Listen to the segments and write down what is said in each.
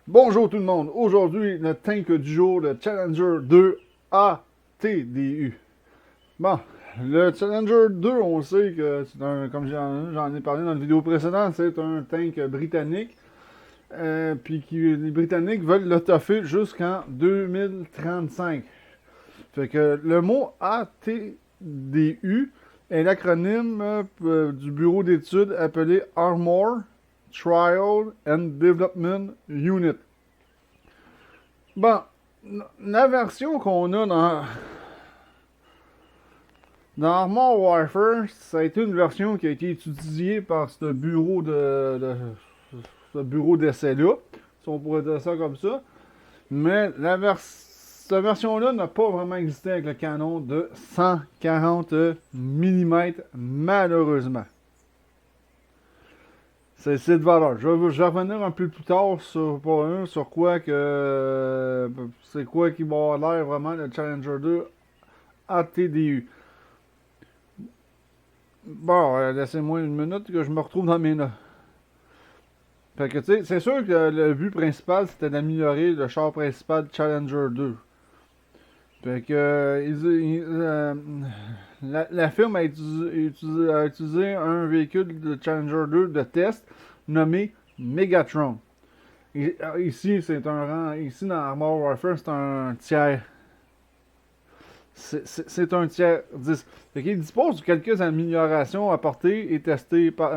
Bonjour tout le monde. Aujourd'hui, le tank du jour, le Challenger 2 ATDU. Bon, le Challenger 2, on sait que c'est un, comme j'en ai parlé dans une vidéo précédente, c'est un tank britannique. Puis les Britanniques veulent le toffer jusqu'en 2035. Fait que le mot ATDU est l'acronyme du bureau d'études appelé Armor Trial and Development Unit. Bon, la version qu'on a dans Armor Warfare, ça a été une version qui a été étudiée par ce ce bureau d'essai-là, si on pourrait dire ça comme ça. Mais cette version-là n'a pas vraiment existé avec le canon de 140 mm, malheureusement. C'est de valeur. Je vais revenir un peu plus tard sur quoi que. C'est quoi qui va avoir l'air vraiment le Challenger 2 ATDU. Bon, laissez-moi une minute que je me retrouve dans mes notes. Fait que, tu sais, c'est sûr que le but principal, c'était d'améliorer le char principal Challenger 2. Fait que, la firme a utilisé un véhicule de Challenger 2 de test nommé Megatron. Ici, c'est un rang. Ici, dans Armor Warfare, c'est un tiers. C'est un tiers 10. Fait qu'il dispose de quelques améliorations apportées et testées par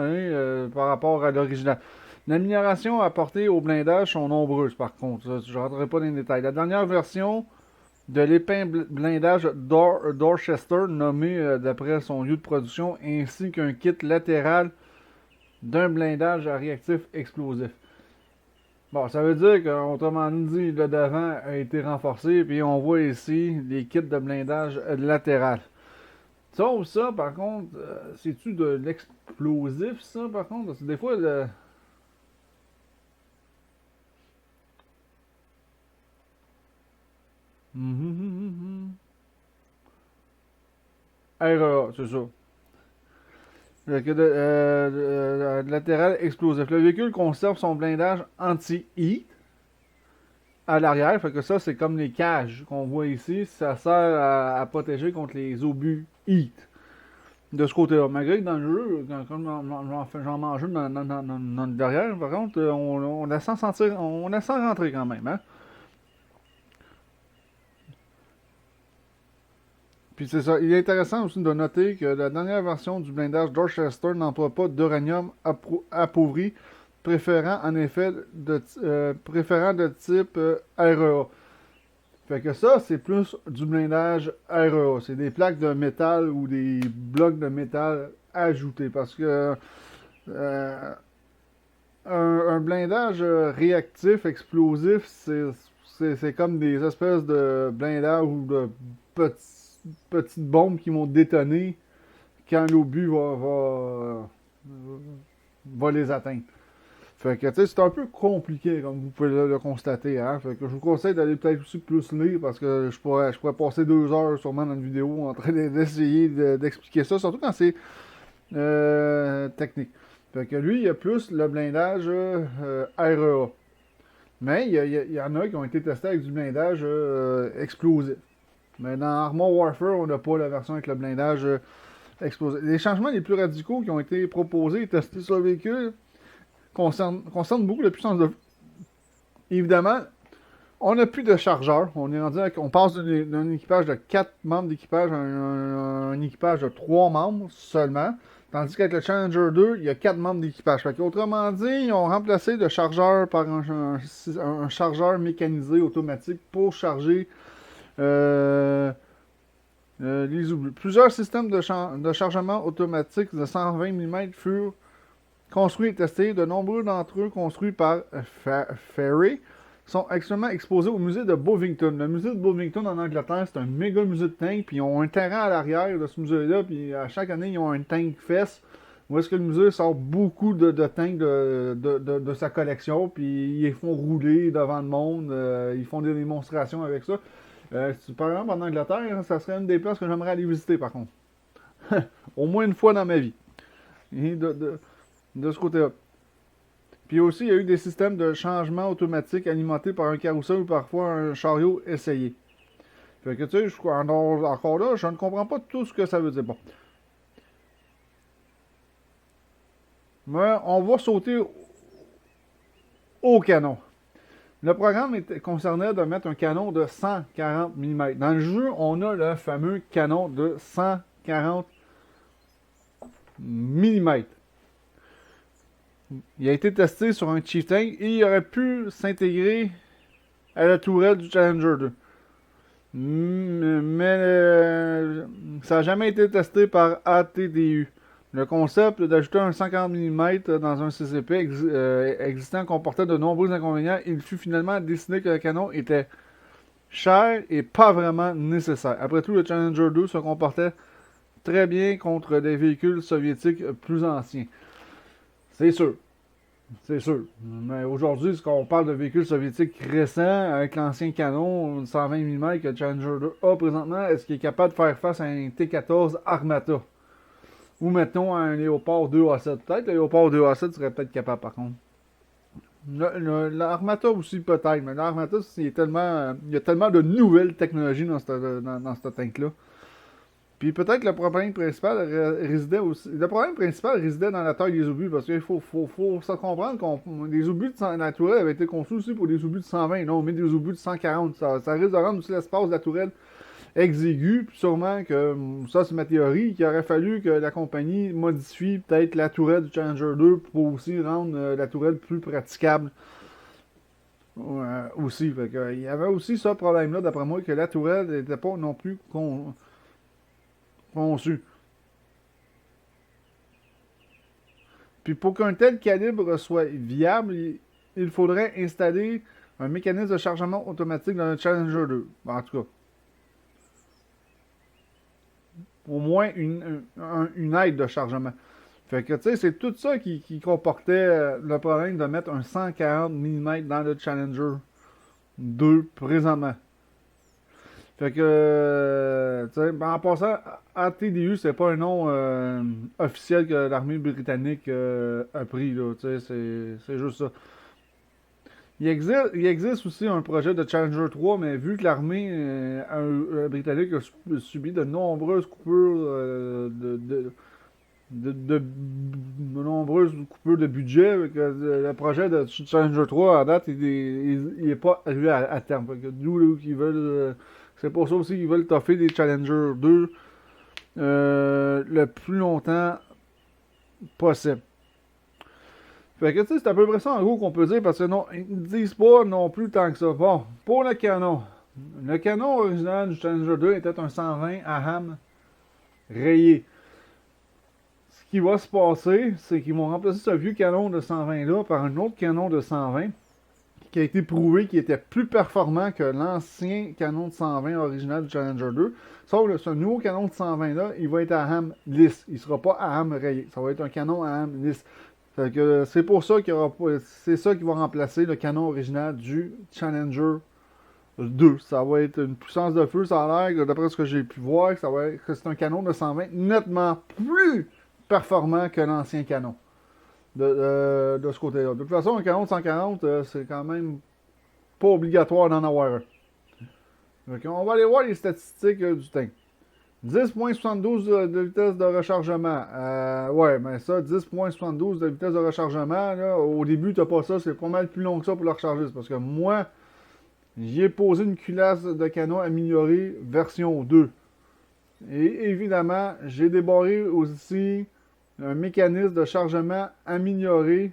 rapport à l'original. Les améliorations apportées au blindage sont nombreuses, par contre. Je ne rentrerai pas dans les détails. La dernière version de l'épin blindage Dorchester, nommé d'après son lieu de production, ainsi qu'un kit latéral d'un blindage à réactif explosif. Bon, ça veut dire qu'autrement dit, le devant a été renforcé, puis on voit ici les kits de blindage latéral. Sauf ça, par contre, c'est-tu de l'explosif, ça, par contre? Parce que des fois, le. REA, c'est ça. Le kit latéral explosif. Le véhicule conserve son blindage anti-heat à l'arrière. Fait que ça, c'est comme les cages qu'on voit ici. Ça sert à protéger contre les obus heat. De ce côté-là. Malgré que dans le jeu, quand j'en mange une dans le derrière, par contre, on la sent sentir, on la sent rentrer quand même. Hein? Puis c'est ça. Il est intéressant aussi de noter que la dernière version du blindage Dorchester n'emploie pas d'uranium appauvri, préférant de type REA. Fait que ça, c'est plus du blindage REA. C'est des plaques de métal ou des blocs de métal ajoutés. Parce que euh, un blindage réactif, explosif, c'est comme des espèces de blindages ou de petites bombes qui vont détonner quand l'obus va les atteindre. Fait que, tu sais, c'est un peu compliqué, comme vous pouvez le constater, hein. Fait que je vous conseille d'aller peut-être aussi plus lire, parce que je pourrais passer 2 heures sûrement dans une vidéo en train d'essayer d'expliquer ça, surtout quand c'est technique. Fait que lui, il a plus le blindage REA. Mais il y en a qui ont été testés avec du blindage explosif. Mais dans Armor Warfare, on n'a pas la version avec le blindage explosif. Les changements les plus radicaux qui ont été proposés et testés sur le véhicule concernent beaucoup la puissance de. Évidemment, on n'a plus de chargeur. On passe d'un équipage de 4 membres d'équipage à un équipage de 3 membres seulement. Tandis qu'avec le Challenger 2, il y a 4 membres d'équipage. Autrement dit, ils ont remplacé le chargeur par un chargeur mécanisé automatique pour charger les oublis. Plusieurs systèmes de chargement automatique de 120 mm furent construits et testés. De nombreux d'entre eux, construits par Ferry, sont extrêmement exposés au musée de Bovington. Le musée de Bovington en Angleterre, c'est un méga musée de tanks, puis ils ont un terrain à l'arrière de ce musée-là, puis à chaque année, ils ont un tank fest, où est-ce que le musée sort beaucoup de tanks de sa collection, puis ils les font rouler devant le monde, ils font des démonstrations avec ça. Par exemple, en Angleterre, ça serait une des places que j'aimerais aller visiter, par contre. Au moins une fois dans ma vie. Et de ce côté-là. Puis aussi, il y a eu des systèmes de changement automatique alimentés par un carrousel ou parfois un chariot essayé. Fait que tu sais, encore là, je ne comprends pas tout ce que ça veut dire. Bon. Mais on va sauter au canon. Le programme concernait de mettre un canon de 140 mm. Dans le jeu, on a le fameux canon de 140 mm. Il a été testé sur un Chieftain et il aurait pu s'intégrer à la tourelle du Challenger 2. Mais ça n'a jamais été testé par ATDU. Le concept d'ajouter un 140 mm dans un CCP existant comportait de nombreux inconvénients. Il fut finalement décidé que le canon était cher et pas vraiment nécessaire. Après tout, le Challenger 2 se comportait très bien contre des véhicules soviétiques plus anciens. C'est sûr. C'est sûr. Mais aujourd'hui, ce qu'on parle de véhicules soviétiques récents avec l'ancien canon 120 mm que le Challenger 2 a présentement, est-ce qu'il est capable de faire face à un T-14 Armata? Ou mettons à un Léopard 2A7. Peut-être le Léopard 2A7 serait peut-être capable par contre. L'Armata aussi peut-être, mais l'Armata, il y a tellement de nouvelles technologies dans ce tank-là. Puis peut-être que le problème principal résidait aussi. Le problème principal résidait dans la taille des obus, parce qu'il faut se comprendre que les obus de la tourelle avaient été conçus aussi pour des obus de 120, non, mais des obus de 140. Ça risque de rendre aussi l'espace de la tourelle exigu, puis sûrement que, ça c'est ma théorie, qu'il aurait fallu que la compagnie modifie peut-être la tourelle du Challenger 2 pour aussi rendre la tourelle plus praticable. Aussi, fait que, il y avait aussi ce problème-là, d'après moi, que la tourelle n'était pas non plus conçue. Puis pour qu'un tel calibre soit viable, il faudrait installer un mécanisme de chargement automatique dans le Challenger 2. En tout cas, au moins une aide de chargement. Fait que, tu sais, c'est tout ça qui comportait le problème de mettre un 140 mm dans le Challenger 2 présentement. Fait que, tu sais, en passant, ATDU, c'est pas un nom officiel que l'armée britannique a pris, là, tu sais, c'est juste ça. Il existe aussi un projet de Challenger 3, mais vu que l'armée britannique a subi de nombreuses coupures de nombreuses coupures de budget, le projet de Challenger 3 à date, il est pas arrivé à terme. D'où qu'ils veulent. C'est pour ça aussi qu'ils veulent toffer des Challenger 2 le plus longtemps possible. Fait que tu sais, c'est à peu près ça en gros qu'on peut dire parce que non, ils ne disent pas non plus tant que ça. Bon, pour le canon. Le canon original du Challenger 2 était un 120 Aham rayé. Ce qui va se passer, c'est qu'ils vont remplacer ce vieux canon de 120 là par un autre canon de 120 qui a été prouvé qu'il était plus performant que l'ancien canon de 120 original du Challenger 2. Sauf que ce nouveau canon de 120 là, il va être Aham lisse. Il ne sera pas Aham rayé. Ça va être un canon Aham lisse. C'est pour ça c'est ça qui va remplacer le canon original du Challenger 2. Ça va être une puissance de feu, ça a l'air, d'après ce que j'ai pu voir, que c'est un canon de 120 nettement plus performant que l'ancien canon de ce côté-là. De toute façon, un canon de 140, c'est quand même pas obligatoire d'en avoir un. Donc, on va aller voir les statistiques du tank. 10.72 de vitesse de rechargement. Ouais, mais ça, 10.72 de vitesse de rechargement, là, au début, t'as pas ça, c'est pas mal plus long que ça pour le recharger. C'est parce que moi, j'y ai posé une culasse de canon améliorée version 2. Et évidemment, j'ai débarré aussi un mécanisme de chargement amélioré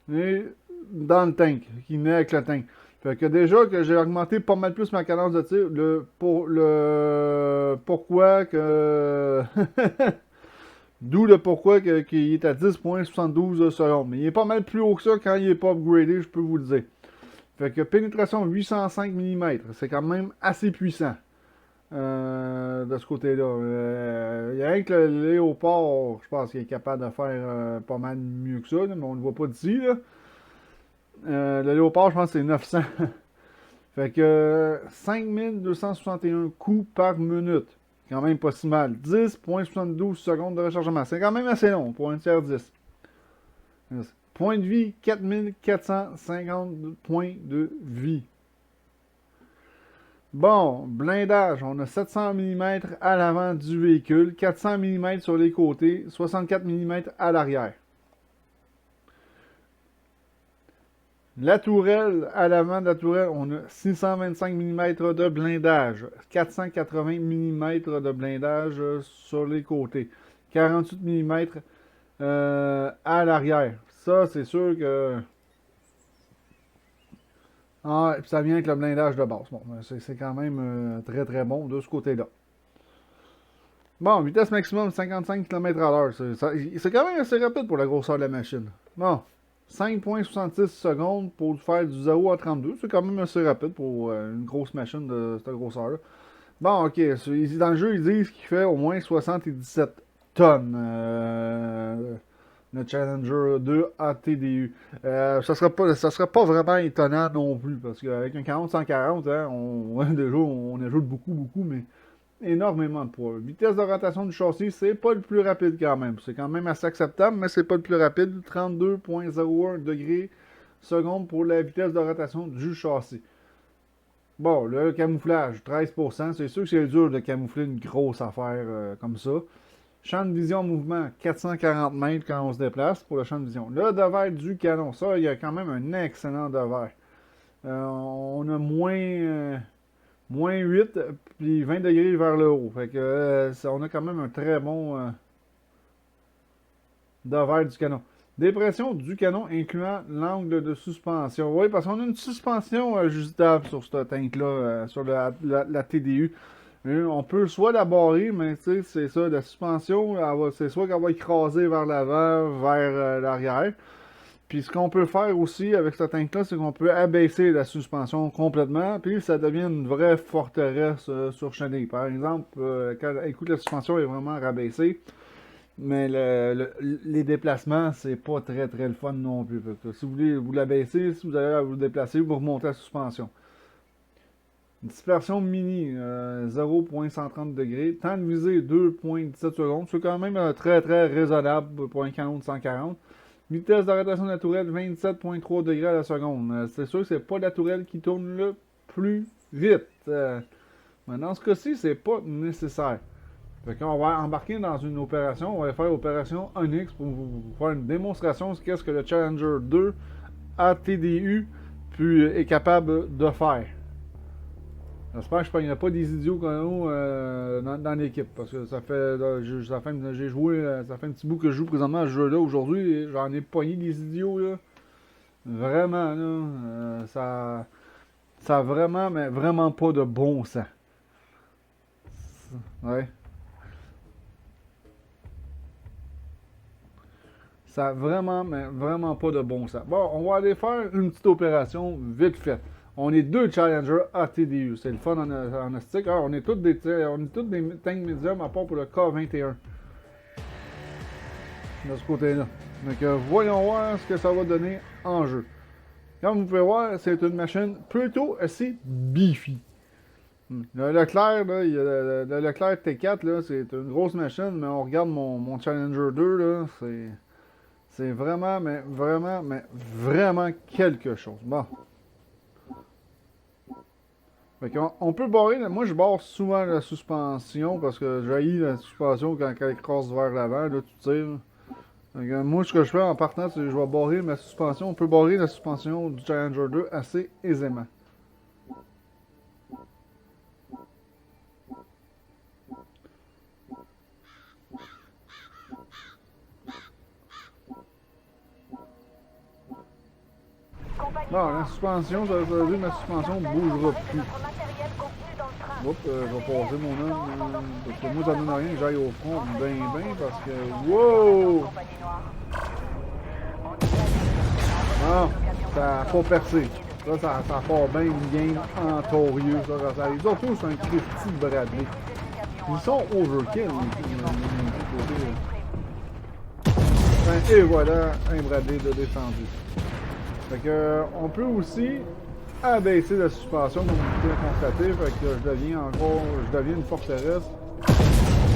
dans le tank, qui naît avec le tank. Fait que déjà que j'ai augmenté pas mal plus ma cadence de tir, pourquoi que d'où le pourquoi qu'il est à 10.72 secondes. Mais il est pas mal plus haut que ça quand il est pas upgradé, je peux vous le dire. Fait que pénétration 805 mm, c'est quand même assez puissant de ce côté-là. Il y a rien que le Léopard, je pense qu'il est capable de faire pas mal mieux que ça, là, mais on ne le voit pas d'ici. Le Léopard, je pense que c'est 900. Fait que 5261 coups par minute. Quand même pas si mal. 10.72 secondes de rechargement. C'est quand même assez long pour un tiers 10. Point de vie, 4450 points de vie. Bon, blindage, on a 700 mm à l'avant du véhicule, 400 mm sur les côtés, 64 mm à l'arrière. La tourelle, à l'avant de la tourelle, on a 625 mm de blindage, 480 mm de blindage sur les côtés, 48 mm à l'arrière. Ça, c'est sûr que... Ah, puis ça vient avec le blindage de base. Bon, c'est quand même très très bon de ce côté-là. Bon, vitesse maximum 55 km/h. C'est quand même assez rapide pour la grosseur de la machine. Bon, 5,66 secondes pour faire du 0 à 32. C'est quand même assez rapide pour une grosse machine de cette grosseur-là. Bon, ok. Ici, dans le jeu, ils disent qu'il fait au moins 77 tonnes. Le Challenger 2 ATDU. Ça sera pas vraiment étonnant non plus, parce qu'avec un 40-140, hein, on ajoute beaucoup, mais énormément de poids. Vitesse de rotation du châssis, c'est pas le plus rapide quand même. C'est quand même assez acceptable, mais c'est pas le plus rapide. 32,01 degrés secondes pour la vitesse de rotation du châssis. Bon, le camouflage, 13%. C'est sûr que c'est dur de camoufler une grosse affaire comme ça. Champ de vision mouvement, 440 mètres quand on se déplace pour le champ de vision. Le devers du canon, ça, il y a quand même un excellent devers. On a moins 8, puis 20 degrés vers le haut. Fait que on a quand même un très bon devers du canon. Dépression du canon incluant l'angle de suspension. Oui, parce qu'on a une suspension ajustable sur ce tank-là, sur la TDU. On peut soit la barrer, mais tu sais, c'est ça, la suspension, c'est soit qu'elle va écraser vers l'avant, vers l'arrière. Puis ce qu'on peut faire aussi avec ce tank-là, c'est qu'on peut abaisser la suspension complètement, puis ça devient une vraie forteresse surchaînée. Par exemple, quand écoute, la suspension est vraiment rabaissée, mais les déplacements, c'est pas très le fun non plus. Si vous voulez vous l'abaisser, si vous allez vous déplacer, vous remontez la suspension. Dispersion mini, 0,130 degrés. Temps de visée, 2,17 secondes. C'est quand même très raisonnable pour un canon de 140. Vitesse de rotation de la tourelle, 27,3 degrés à la seconde. C'est sûr que c'est pas la tourelle qui tourne le plus vite. Mais dans ce cas-ci, c'est pas nécessaire. Fait qu'on va embarquer dans une opération. On va faire opération Onyx pour vous faire une démonstration de ce que le Challenger 2 ATDU est capable de faire. J'espère que je ne pognerai pas des idiots comme nous dans l'équipe. Parce que ça fait j'ai joué. Ça fait un petit bout que je joue présentement à ce jeu-là aujourd'hui. J'en ai pogné des idiots là. Vraiment là. Ça a vraiment, mais vraiment pas de bon sens. Ouais. Ça a vraiment, mais vraiment pas de bon sens. Bon, on va aller faire une petite opération vite faite. On est deux Challenger ATDU. C'est le fun en astique. On est tous des tanks médiums à part pour le K21. De ce côté-là. Donc voyons voir ce que ça va donner en jeu. Comme vous pouvez voir, c'est une machine plutôt assez beefy. Le Leclerc, là, le Leclerc T4, là, c'est une grosse machine, mais on regarde mon Challenger 2, là, c'est vraiment, mais vraiment quelque chose. Bon. On peut barrer, moi je barre souvent la suspension parce que j'haïs la suspension quand elle écrase vers l'avant, là tu tires. Moi ce que je fais en partant, c'est que je vais barrer ma suspension. On peut barrer la suspension du Challenger 2 assez aisément. Bon, la suspension, ça veut dire que ma suspension ne bougera plus. Oups, je vais passer mon homme. Parce que moi, ça donne rien que j'aille au front bien, parce que... Wow! Ah, ça n'a pas percé. Là, ça part bien une game entorieux. Ça arrive. Surtout, c'est un Christy de Bradley. Ils sont overkill, et voilà, un Bradley de descendu. Fait que, on peut aussi abaisser la suspension, comme vous pouvez constater. Fait que je deviens une forteresse.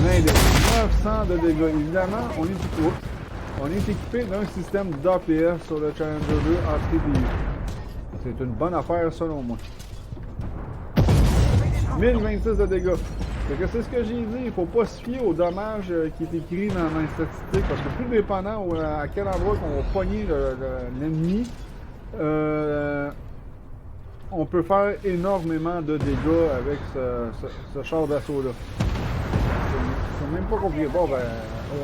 900 de dégâts. Évidemment, on est du oups. On est équipé d'un système d'APS sur le Challenger 2 en TDU. C'est une bonne affaire selon moi. 1026 de dégâts. C'est ce que j'ai dit, il ne faut pas se fier au dommage qui est écrit dans les statistiques, parce que tout dépendant à quel endroit qu'on va pogner l'ennemi, on peut faire énormément de dégâts avec ce char d'assaut-là. C'est même pas compliqué. Bon, ben,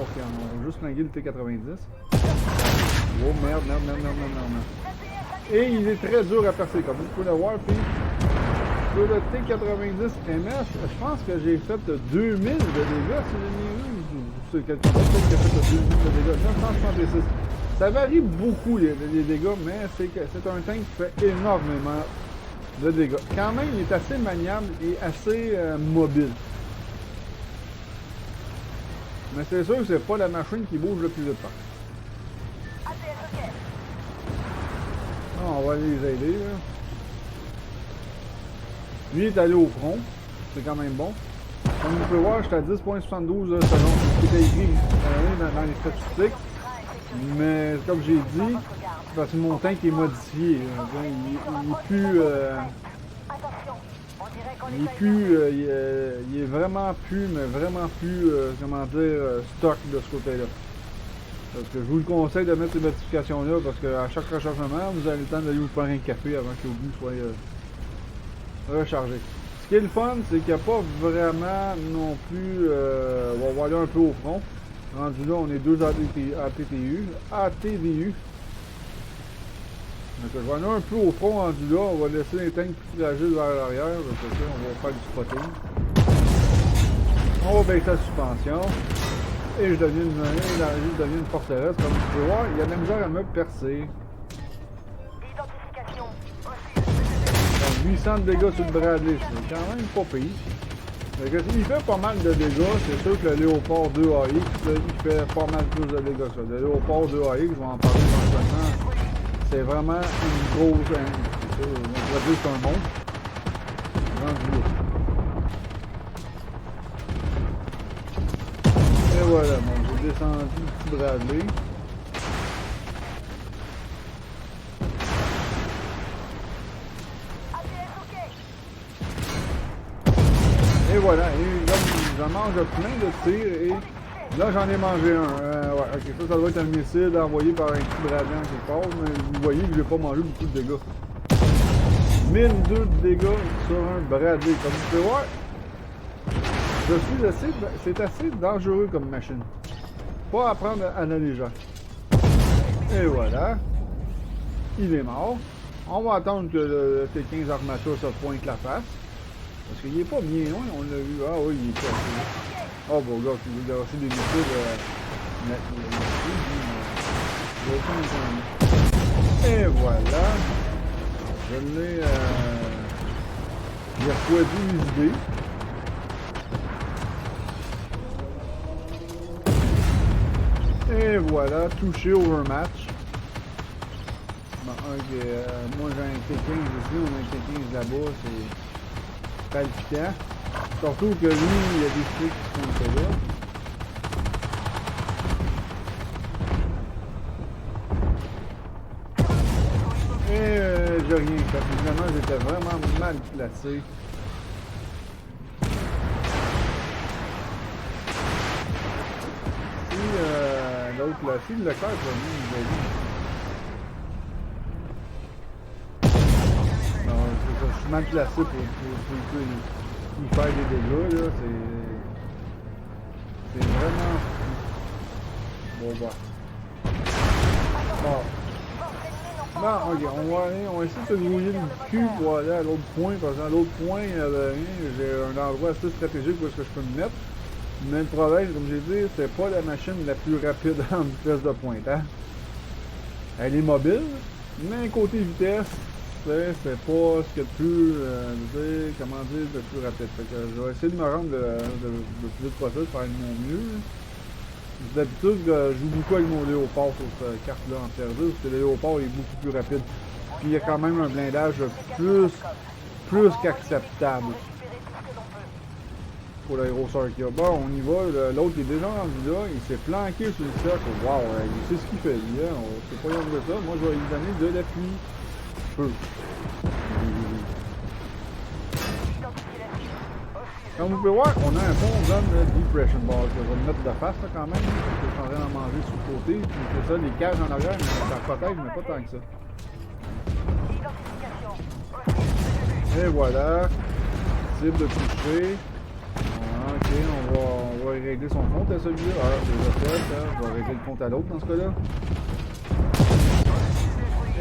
ok, on va juste flinguer le T-90. Oh merde. Et il est très dur à percer, comme vous pouvez le voir, puis sur le T-90 MS, je pense que j'ai fait 2000 de dégâts, si j'ai mis vu. C'est quelqu'un d'autre qui a fait 2000 de dégâts. 966. Ça varie beaucoup les dégâts, mais c'est un tank qui fait énormément de dégâts. Quand même, il est assez maniable et assez mobile. Mais c'est sûr que c'est pas la machine qui bouge le plus vite. On va aller les aider, là. Lui est allé au front, c'est quand même bon. Comme vous pouvez voir, j'étais à 10.72 selon ce qui était écrit dans les statistiques. Mais comme j'ai dit, c'est parce que mon tank est modifié. Il est vraiment plus, comment dire, stock de ce côté-là. Parce que je vous le conseille de mettre ces modifications-là, parce qu'à chaque rechargement, vous avez le temps d'aller vous prendre un café avant que vous soyez rechargé. Ce qui est le fun, c'est qu'il n'y a pas vraiment non plus... on va aller un peu au front. Rendu là, on est deux ATDU. Donc je vais aller un peu au front rendu là. On va laisser les tanks plus fragiles vers l'arrière. Parce que on va faire du spotting. On va baisser la suspension. Et je deviens une forteresse. Comme vous pouvez voir, il y a de la misère à me percer. 800 de dégâts sur le Bradley, c'est quand même pas pire. Il fait pas mal de dégâts, c'est sûr que le Léopard 2 AX, il fait pas mal plus de dégâts que ça. Le Léopard 2 AX, je vais en parler éventuellement, c'est vraiment une grosse... on pourrait dire que c'est un monstre. Et voilà, bon, j'ai descendu le petit Bradley. Et voilà, et là, j'en mange plein de tirs et là j'en ai mangé un. Ouais, ok, ça doit être un missile envoyé par un petit Bradley quelque part, mais vous voyez que j'ai pas mangé beaucoup de dégâts. 1002 de dégâts sur un Bradley, comme vous pouvez voir. C'est assez dangereux comme machine. Pas à prendre à la légère. Et voilà. Il est mort. On va attendre que le T-15 Armata se pointe la face. Parce qu'il est pas bien loin, on l'a vu. Ah oui, il est cassé. Oh bon, gars, il a reçu des missiles. Et voilà. Je l'ai. J'ai refroidi les idées. Et voilà, touché overmatch. Bon, moi j'ai un T-15 ici, on a un T-15 là-bas, c'est palpitant. Surtout que lui, il y a des trucs qui sont faits là. Et j'ai rien fait. Évidemment, j'étais vraiment mal placé. L'autre là, si le Leclerc va venir nous aider. Non, c'est ça, je suis mal placé pour y faire des dégâts, là, c'est vraiment... Bon, bah. Bon, ok, on va essayer de se grouiller le cul pour aller à l'autre point, parce qu'à l'autre point, j'ai un endroit assez stratégique où est-ce que je peux me mettre. Mais le problème, comme j'ai dit, c'est pas la machine la plus rapide en vitesse de pointe. Hein? Elle est mobile, mais côté vitesse, c'est pas ce qu'il y a de plus, comment dire, de plus rapide. Fait que je vais essayer de me rendre le plus vite possible, faire de mon mieux. D'habitude, je joue beaucoup avec mon Léopard sur cette carte-là en perdue, parce que le Léopard est beaucoup plus rapide. Puis il y a quand même un blindage plus qu'acceptable. pour l'aérosarkia. Bon, on y va. L'autre est déjà rendu là. Il s'est planqué sur le cercle. Wow, il sait ce qu'il fait, lui. Hein? On sait pas rien de ça. Moi, je vais lui donner de l'appui. Peu. Comme vous pouvez voir, on a un bon zone de depression ball que je vais me mettre de face là, quand même. Parce que je suis en train d'en manger sur le côté. Puis c'est ça, les cages en arrière, mais ça protège, mais pas tant que ça. Et voilà. Cible de toucher. Ok, on va régler son compte à celui-là. Ah, déjà fait, hein. On va régler le compte à l'autre dans ce cas-là.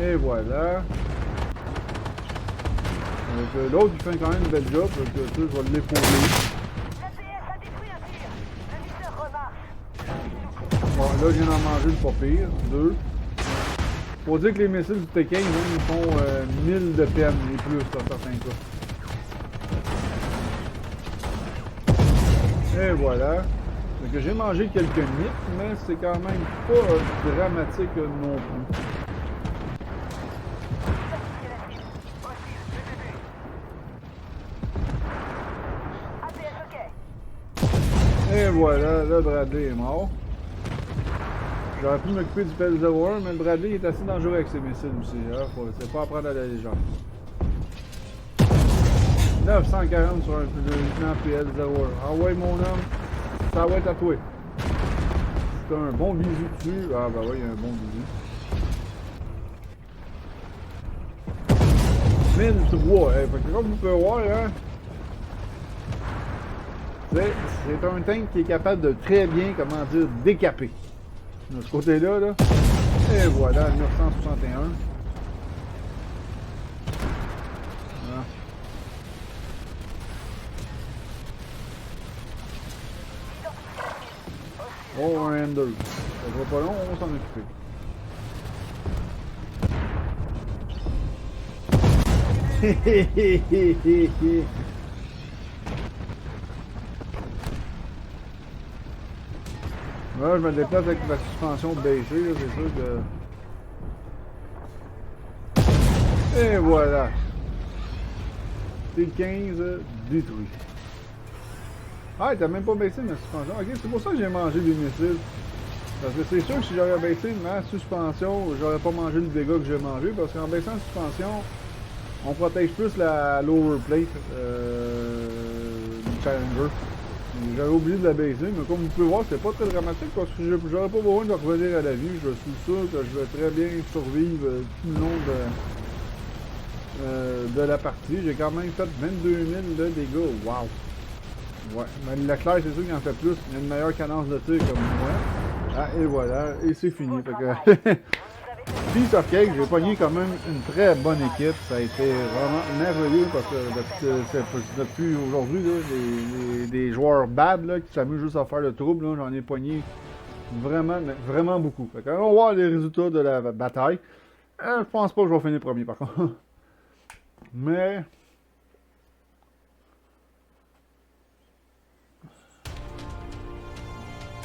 Et voilà. L'autre, il fait quand même une belle job. Donc, je vais l'épauler. Bon, là, je viens d'en manger le pas pire. 2. Faut dire que les missiles du T15, ils font 1000 de peine, et plus, dans certains cas. Et voilà. Donc, j'ai mangé quelques nips, mais c'est quand même pas dramatique non plus. Et voilà, le Bradley est mort. J'aurais pu m'occuper du PL-01, mais le Bradley est assez dangereux avec ses missiles aussi. Hein? C'est pas à prendre à la légère. 940 sur un lieutenant PL-01. Ah ouais, mon homme, ça va être à toi. C'est un bon visu dessus. Ah bah oui, il y a un bon visu. 1003. Fait que comme vous pouvez voir, hein, c'est un tank qui est capable de très bien, comment dire, décaper. De ce côté-là, là. Et voilà, 961. Ah. Oh, un Ender. Ça va pas long, on va s'en occuper. Là, je me déplace avec ma suspension baissée, là, c'est sûr que... Et voilà. T15 détruit. Ah, t'as même pas baissé ma suspension. Ok, c'est pour ça que j'ai mangé des missiles. Parce que c'est sûr que si j'aurais baissé ma suspension, j'aurais pas mangé le dégât que j'ai mangé. Parce qu'en baissant la suspension, on protège plus la lower plate du Challenger. J'avais oublié de la baisser, mais comme vous pouvez voir, c'est pas très dramatique parce que j'aurais pas besoin de revenir à la vie. Je suis sûr que je vais très bien survivre tout le long de la partie. J'ai quand même fait 22 000 de dégâts. Wow! Ouais, mais Leclerc, c'est sûr qu'il en fait plus. Il a une meilleure cadence de tir comme moi. Ah, et voilà, et c'est fini. Fait que... Piece of Cake, j'ai pogné quand même une très bonne équipe. Ça a été vraiment merveilleux parce que depuis aujourd'hui, des joueurs bad là, qui s'amusent juste à faire le trouble, j'en ai pogné vraiment, vraiment beaucoup. Fait que, on va voir les résultats de la bataille. Je pense pas que je vais finir premier par contre. Mais...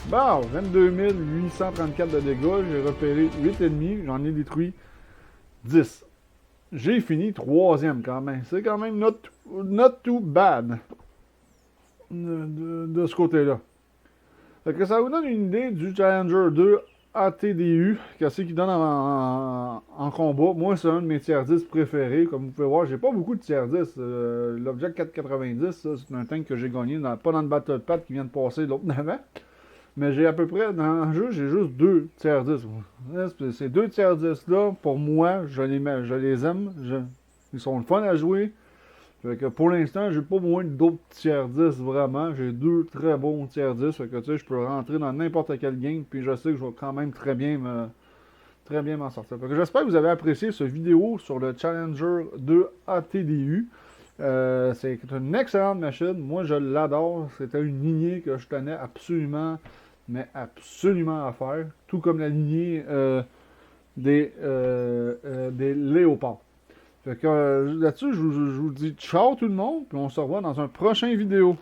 Bon, 22 834 de dégâts, j'ai repéré 8 ennemis, j'en ai détruit 10. J'ai fini 3e quand même. C'est quand même not too bad de ce côté-là. Fait que ça vous donne une idée du Challenger 2 ATDU, qu'est-ce qu'il donne en combat. Moi, c'est un de mes tiers 10 préférés. Comme vous pouvez voir, j'ai pas beaucoup de tiers 10. L'Object 490, c'est un tank que j'ai gagné, pas dans le Battle Pack qui vient de passer l'autre d'avant. Mais j'ai à peu près, dans le jeu, j'ai juste 2 tiers 10. Ces 2 tiers 10 là, pour moi, je les aime. Ils sont le fun à jouer. Fait que pour l'instant, j'ai pas besoin d'autres tiers 10 vraiment. J'ai 2 très bons tiers 10. Fait que tu sais, je peux rentrer dans n'importe quel game. Puis je sais que je vais quand même très bien m'en sortir. Fait que j'espère que vous avez apprécié cette vidéo sur le Challenger 2 ATDU. C'est une excellente machine. Moi, je l'adore. C'était une lignée que je tenais absolument, mais absolument à faire. Tout comme la lignée des léopards. Fait que là-dessus, je vous dis ciao tout le monde, puis on se revoit dans un prochain vidéo.